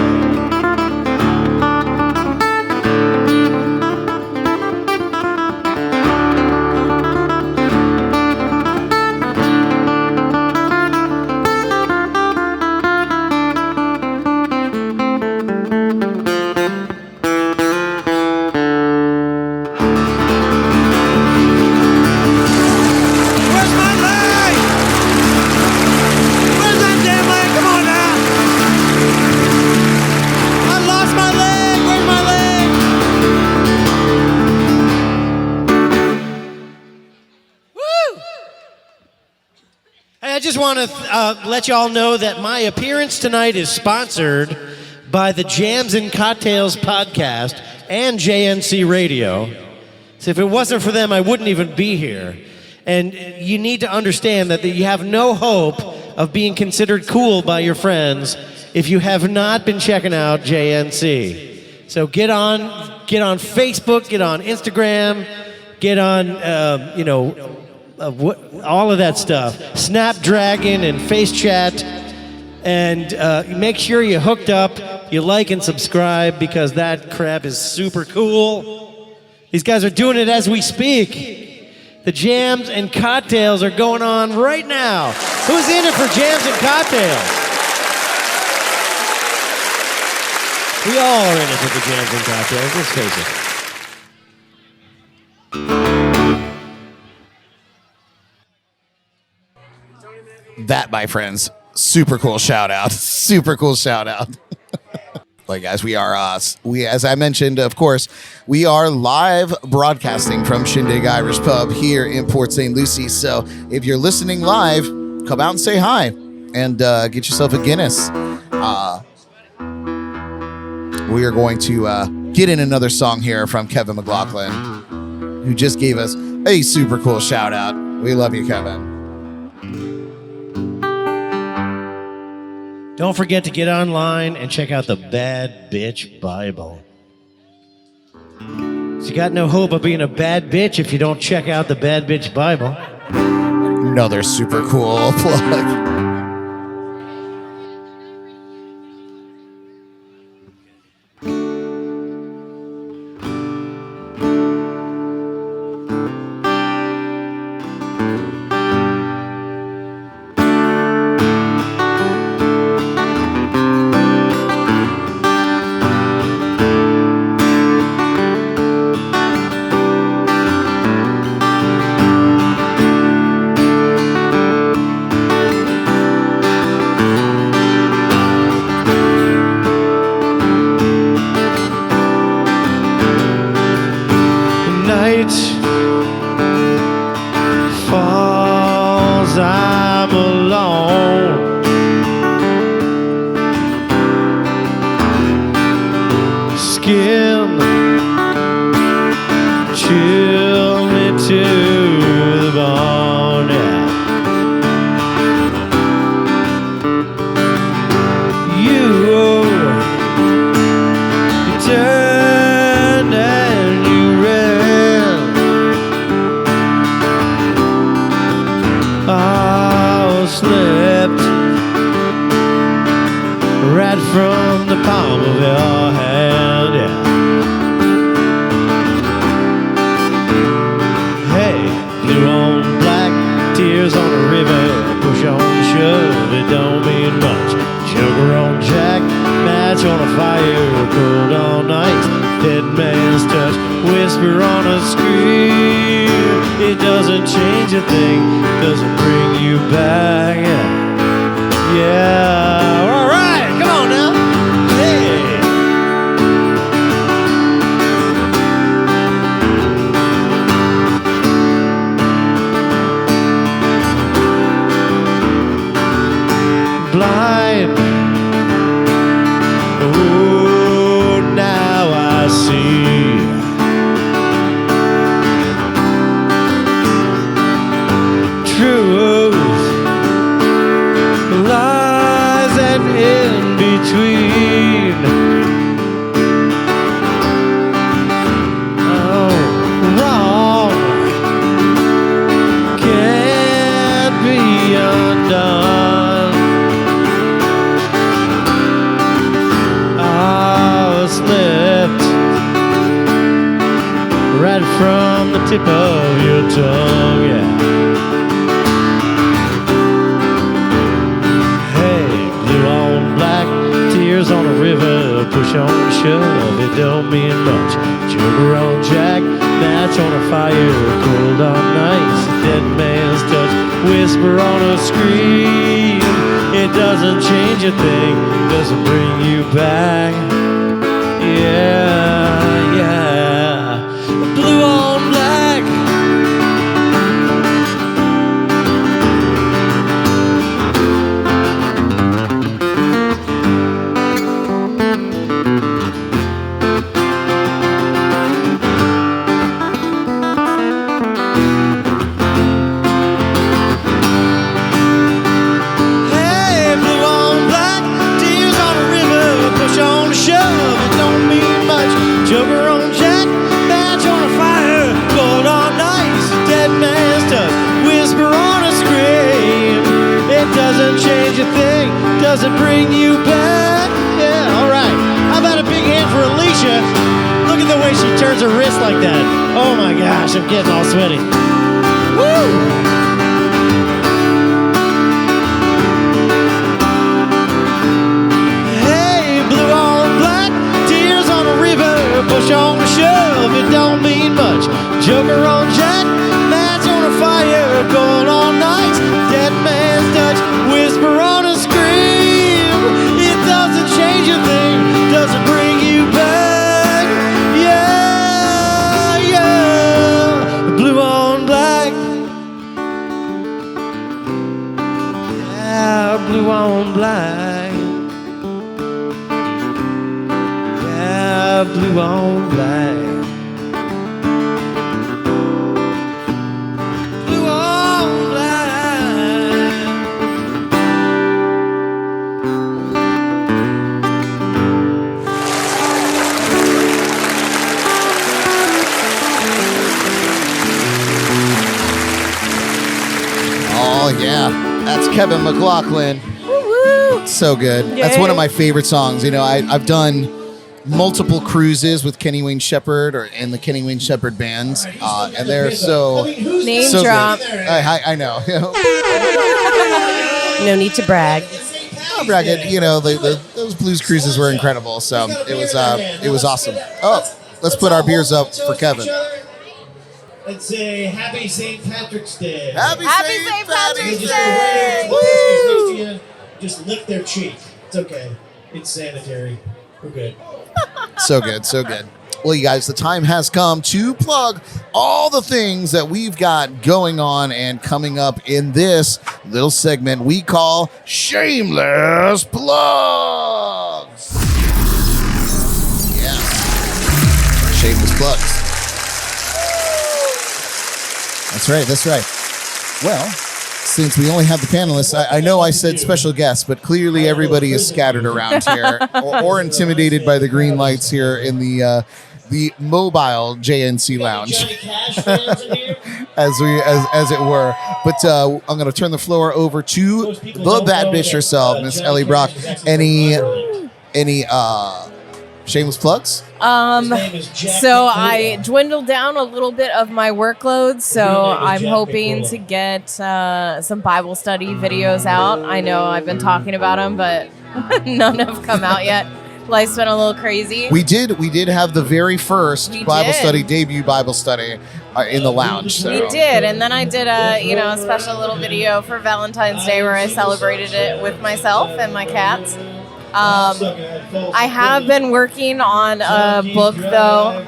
Where's my leg? Where's that damn leg? Come on now. I lost my leg. Where's my leg? Woo! Hey, I just want to let y'all know that my appearance tonight is sponsored by the Jams and Cocktails podcast and JNC Radio. So if it wasn't for them, I wouldn't even be here. And you need to understand that you have no hope of being considered cool by your friends if you have not been checking out JNC. So get on Facebook, get on Instagram, get on, all of that stuff. Snapdragon and FaceChat. And make sure you're hooked up, you like and subscribe because that crap is super cool. These guys are doing it as we speak. The Jams and Cocktails are going on right now. Who's in it for Jams and Cocktails? We all are in it for the Jams and Cocktails, let's face it. That, my friends, Super cool shout out. Super cool shout out. Like, guys, we are as I mentioned, of course, we are live broadcasting from Shindig Irish Pub here in Port St Lucie. So if you're listening live, come out and say hi and get yourself a Guinness. We are going to get in another song here from Kevin McLoughlin, who just gave us a super cool shout out. We love you, Kevin. Don't forget to get online and check out the Bad Bitch Bible. So you got no hope of being a bad bitch if you don't check out the Bad Bitch Bible. Another super cool plug. Falls, I'm alone. Skin chill me to the bone. Yeah. You turned and you ran. I slipped right from the palm of your hand. Yeah. Hey, blue on black, tears on a river, push on, shove, it don't mean much. Sugar on jack, match on a fire, cold all night, dead man's touch, whisper on a scream. It doesn't change a thing, doesn't bring you back. Yeah, all right, come on now. Hey. Blind. Oh, now I see. Truth lies and in between. Oh, wrong can't be undone. I slipped right from the tip of your tongue. Yeah. On a river, push on, shove, it don't mean much. Sugar on jack, match on a fire, cold on nights, dead man's touch, whisper on a scream. It doesn't change a thing, doesn't bring you back. Yeah, yeah. Blue on black. Sugar on jack, match on a fire, cold on nights, dead man's touch, whisper on a scream. It doesn't change a thing, doesn't bring you back. Yeah, alright. How about a big hand for Alicia? Look at the way she turns her wrist like that. Oh my gosh, I'm getting all sweaty. Woo! Push on a shove, it don't mean much. Joker on jack, match on a fire, cold on nights, dead man's touch, whisper on a blue on black. Blue on black. Oh, yeah. That's Kevin McLoughlin. So good. That's one of my favorite songs. You know, I've done multiple cruises with Kenny Wayne Shepherd and the Kenny Wayne Shepherd bands, and they're so Name so drop. good. I know. No need to brag. I'm bragging. You know, those blues cruises were incredible. So it was awesome. Oh, let's put our beers up for Kevin. Let's say Happy St. Patrick's Day. Happy St. Patrick's Just Day! go ahead, next to you, just lick their cheek. It's okay. It's sanitary. We're good. So good, so good. Well, you guys, the time has come to plug all the things that we've got going on and coming up in this little segment we call Shameless Plugs. Yes. Shameless Plugs. That's right. Well, since we only have the panelists, I know I said special guests, but clearly everybody is scattered around here or intimidated by the green lights here in the mobile JNC lounge, Johnny Cash fans in here? as it were. But I'm going to turn the floor over to the bad bitch herself, Miss Ellie Brock. Any shameless plugs? So I dwindled down a little bit of my workload, so I'm hoping to get some Bible study videos out. I know I've been talking about them, but none have come out yet. Life's been a little crazy. We did have the very first We Bible did. study, debut Bible study in the lounge. So. We did, and then I did a special little video for Valentine's Day where I celebrated it with myself and my cats. I have been working on a book though,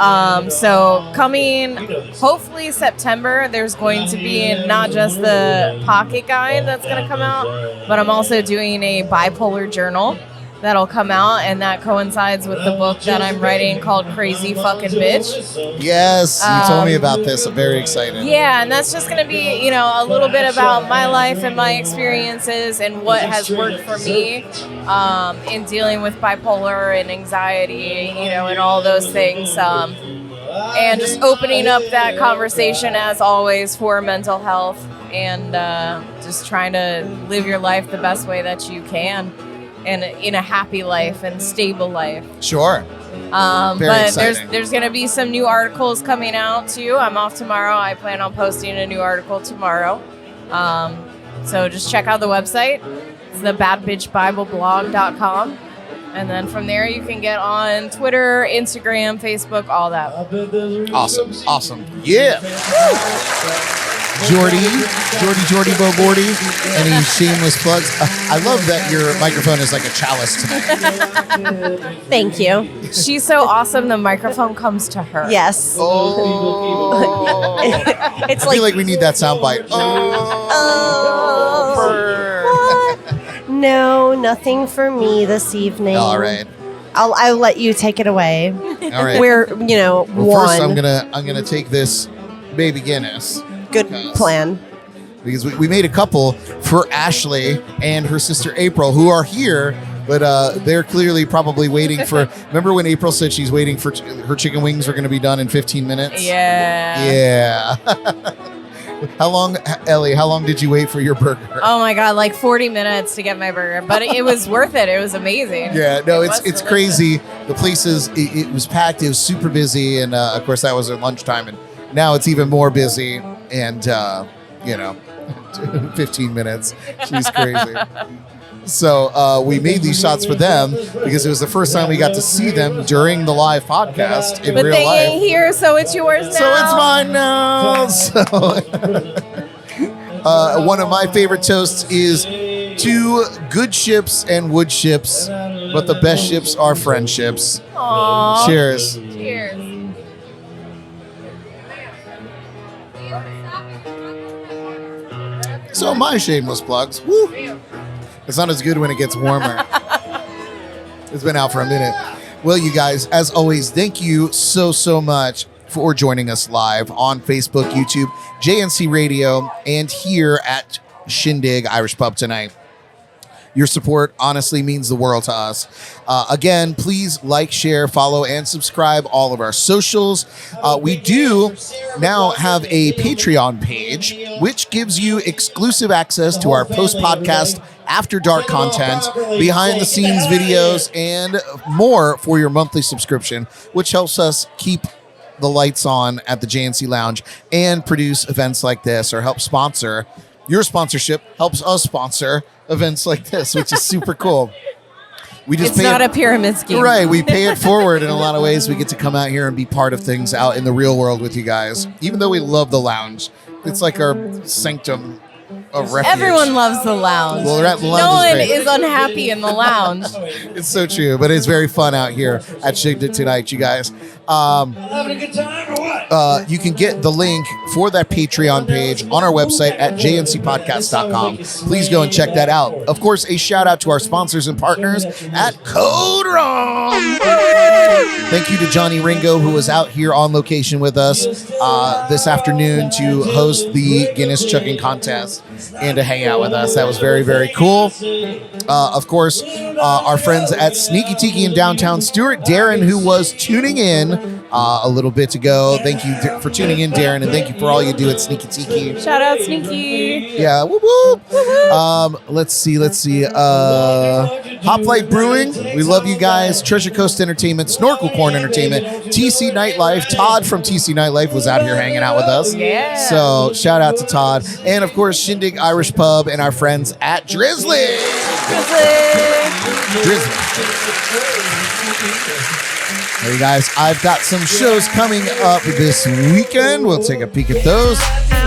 so coming hopefully September there's going to be not just the pocket guide that's going to come out, but I'm also doing a bipolar journal that'll come out, and that coincides with the book that I'm writing called Crazy Fucking Bitch. Yes, you told me about this. I'm very excited. Yeah, and that's just going to be, a little bit about my life and my experiences and what has worked for me in dealing with bipolar and anxiety, and all those things. And just opening up that conversation, as always, for mental health and just trying to live your life the best way that you can. And in a happy life and stable life. Sure. But exciting. there's going to be some new articles coming out too. I'm off tomorrow. I plan on posting a new article tomorrow. So just check out the website. It's the badbitchbibleblog.com. And then from there you can get on Twitter, Instagram, Facebook, all that. Awesome. Yeah. Jordy Bobordy, any shameless plugs? I love that your microphone is like a chalice tonight. Thank you. She's so awesome, the microphone comes to her. Yes. Oh. It's I feel like we need that soundbite. What? No, nothing for me this evening. All right. I'll let you take it away. All right. We're Well, one. first, I'm gonna take this baby Guinness. Good plan. Because we made a couple for Ashley and her sister April, who are here, but they're clearly probably waiting for. Remember when April said she's waiting for her chicken wings are going to be done in 15 minutes? Yeah. Yeah. How long, Ellie? How long did you wait for your burger? Oh my God, like 40 minutes to get my burger, but it was worth it. It was amazing. Yeah, no, It it's was delicious. crazy. The place it was packed. It was super busy, and of course that was at lunchtime, and now it's even more busy. And 15 minutes. She's crazy. So we made these shots for them because it was the first time we got to see them during the live podcast in But real they life. ain't here, so it's yours now. So it's mine now. So one of my favorite toasts is to good ships and wood ships, but the best ships are friendships. Aww. Cheers. Cheers. So my shameless plugs. Woo. It's not as good when it gets warmer. It's been out for a minute. Well, you guys, as always, thank you so much for joining us live on Facebook, YouTube, JNC Radio, and here at Shindig Irish Pub tonight. Your support honestly means the world to us. Again, please like, share, follow, and subscribe all of our socials. We do now have a Patreon page, which gives you exclusive access to our post-podcast after dark content, behind the scenes videos, and more for your monthly subscription, which helps us keep the lights on at the JNC Lounge and produce events like this, or help sponsor. Your sponsorship helps us sponsor events like this, which is super cool. We just It's not a pyramid scheme. Right, we pay it forward in a lot of ways. We get to come out here and be part of things out in the real world with you guys. Even though we love the lounge, it's like our sanctum of refuge. Everyone loves the lounge. Well, the lounge no is one great. is unhappy in the lounge. It's so true, but it's very fun out here at Shindig tonight, you guys. Having a good time or what? You can get the link for that Patreon page on our website at jncpodcast.com. Please go and check that out. Of course, a shout out to our sponsors and partners at Code Rum. Thank you to Johnny Ringo, who was out here on location with us this afternoon to host the Guinness Chugging Contest and to hang out with us. That was very, very cool. Of course, our friends at Sneaky Tiki in downtown Stuart, Darren, who was tuning in a little bit ago. Thank you for tuning in, Darren, and thank you for all you do at Sneaky Tiki. Shout out Sneaky. Yeah, whoop whoop. Let's see. Hoplite Brewing, we love you guys. Treasure Coast Entertainment, Snorkel Corn Entertainment, TC Nightlife. Todd from TC Nightlife was out here hanging out with us. Yeah. So shout out to Todd. And of course, Shindig Irish Pub and our friends at Drizzly. Drizzly. Hey guys, I've got some shows coming up this weekend. We'll take a peek at those.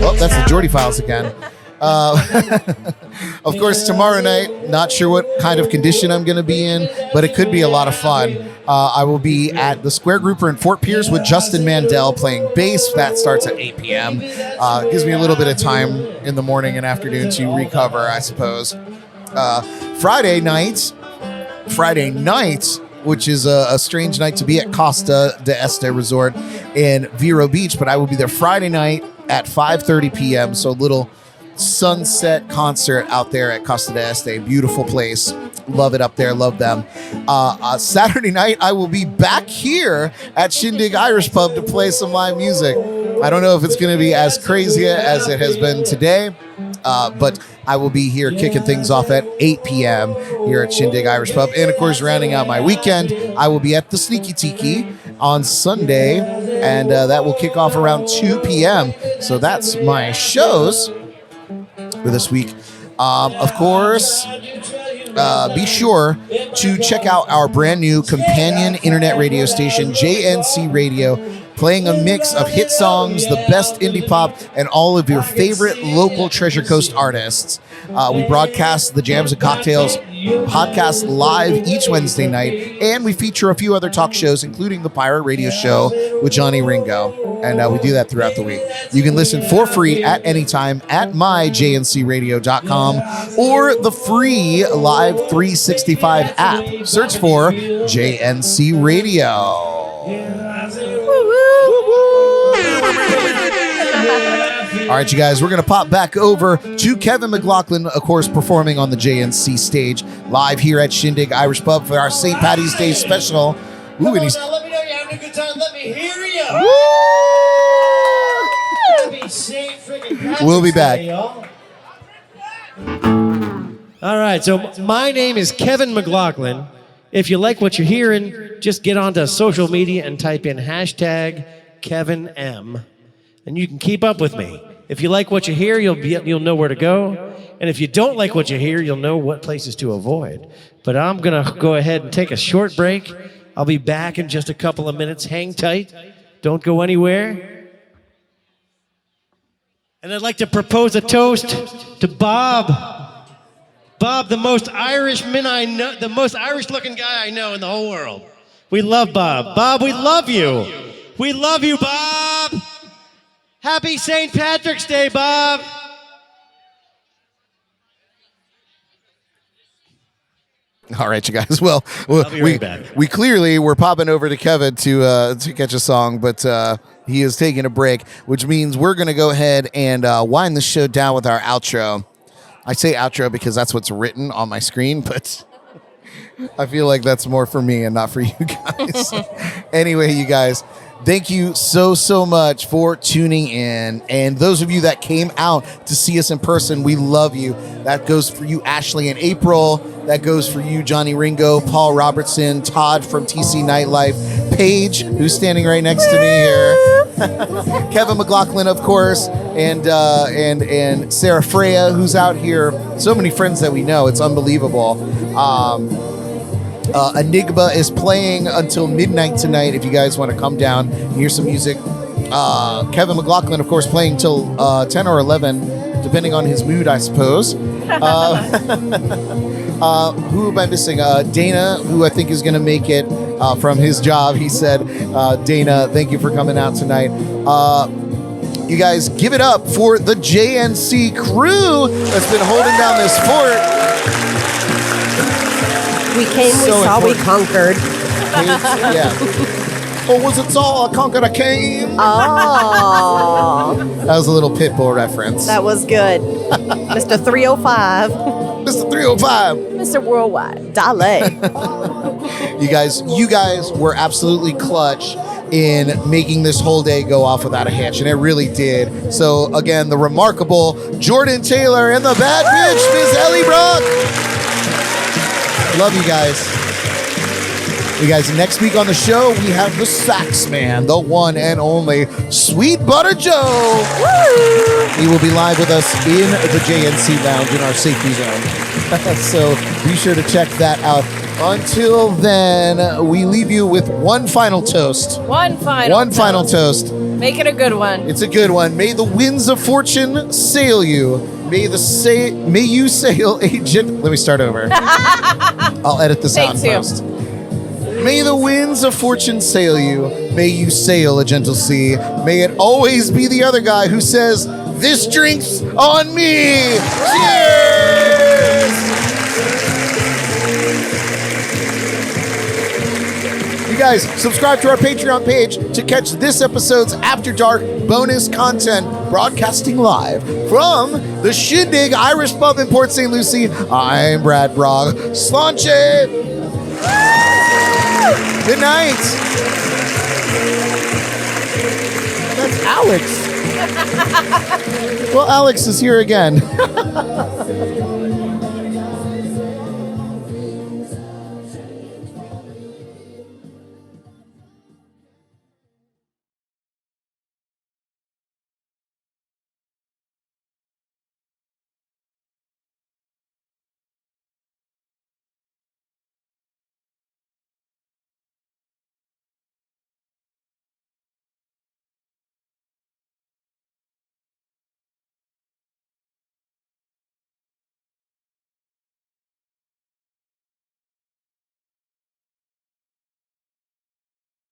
Oh, that's the Geordie Files again. Of course, tomorrow night, not sure what kind of condition I'm going to be in, but it could be a lot of fun. I will be at the Square Grouper in Fort Pierce with Justin Mandel playing bass. That starts at 8 p.m. Gives me a little bit of time in the morning and afternoon to recover, I suppose. Friday night, which is a strange night to be at Costa de Este Resort in Vero Beach, but I will be there Friday night at 5:30 p.m. So a little sunset concert out there at Costa de Este. Beautiful place. Love it up there. Love them. Saturday night, I will be back here at Shindig Irish Pub to play some live music. I don't know if it's going to be as crazy as it has been today, but I will be here kicking things off at 8 p.m. here at Shindig Irish Pub. And, of course, rounding out my weekend, I will be at the Sneaky Tiki on Sunday, and that will kick off around 2 p.m. So that's my shows for this week. Of course, be sure to check out our brand new companion internet radio station, JNC Radio, playing a mix of hit songs, the best indie pop, and all of your favorite local Treasure Coast artists. We broadcast the Jams and Cocktails podcast live each Wednesday night, and we feature a few other talk shows, including the Pirate Radio Show with Johnny Ringo, and we do that throughout the week. You can listen for free at any time at myjncradio.com or the free Live 365 app. Search for JNC Radio. All right, you guys, we're going to pop back over to Kevin McLoughlin, of course, performing on the JNC stage live here at Shindig Irish Pub for our St. Paddy's Day special. Ooh, and he's... Let me know you're having a good time. Let me hear you. Happy St. friggin' Patrick's We'll be back. Day, y'all. All right, so my name is Kevin McLoughlin. If you like what you're hearing, just get onto social media and type in hashtag Kevin M, and you can keep up with me. If you like what you hear, you'll know where to go. And if you don't like what you hear, you'll know what places to avoid. But I'm going to go ahead and take a short break. I'll be back in just a couple of minutes. Hang tight. Don't go anywhere. And I'd like to propose a toast to Bob. Bob, the most Irishman I know, the most Irish-looking guy I know in the whole world. We love Bob. Bob, we love you. We love you, Bob. Happy St. Patrick's Day, Bob. All right, you guys. Well, I'll be right back. we clearly were popping over to Kevin to catch a song, but he is taking a break, which means we're going to go ahead and wind the show down with our outro. I say outro because that's what's written on my screen, but I feel like that's more for me and not for you guys. Anyway, you guys, thank you so much for tuning in. And those of you that came out to see us in person, we love you. That goes for you, Ashley and April. That goes for you, Johnny Ringo, Paul Robertson, Todd from TC Nightlife, Paige, who's standing right next to me here, Kevin McLoughlin, of course, and Sarah Freya, who's out here. So many friends that we know. It's unbelievable. Enigma is playing until midnight tonight if you guys want to come down and hear some music. Kevin McLoughlin, of course, playing till 10 or 11, depending on his mood, I suppose. Who am I missing? Dana, who I think is going to make it from his job. He said, Dana, thank you for coming out tonight. You guys, give it up for the JNC crew that's been holding down this fort. We came, we So saw, we important. conquered. Yeah. Oh, was it all I conquered? I came. Oh, That was a little Pitbull reference. that was good. Mr. 305, Mr. 305. Mr. Worldwide, Dale. You guys were absolutely clutch in making this whole day go off without a hitch, and it really did. So again, the remarkable Jordan Taylor and the bad bitch, Miss Ellie Brock. Love you guys. You guys, next week on the show, we have the sax man, the one and only Sweet Butter Joe. Woo! He will be live with us in the JNC Lounge in our safety zone. So be sure to check that out. Until then, we leave you with one final toast. One final toast. Make it a good one. It's a good one. May the winds of fortune sail you. May you sail a gent. Let me start over. I'll edit this out in Take two. post. May the winds of fortune sail you. May you sail a gentle sea. May it always be the other guy who says, "This drink's on me." Cheers! You guys, subscribe to our Patreon page to catch this episode's After Dark bonus content broadcasting live from the Shindig Irish Pub in Port St Lucie. I'm Brad Brogg. Sláinte! Good night. That's Alex. Well, Alex is here again.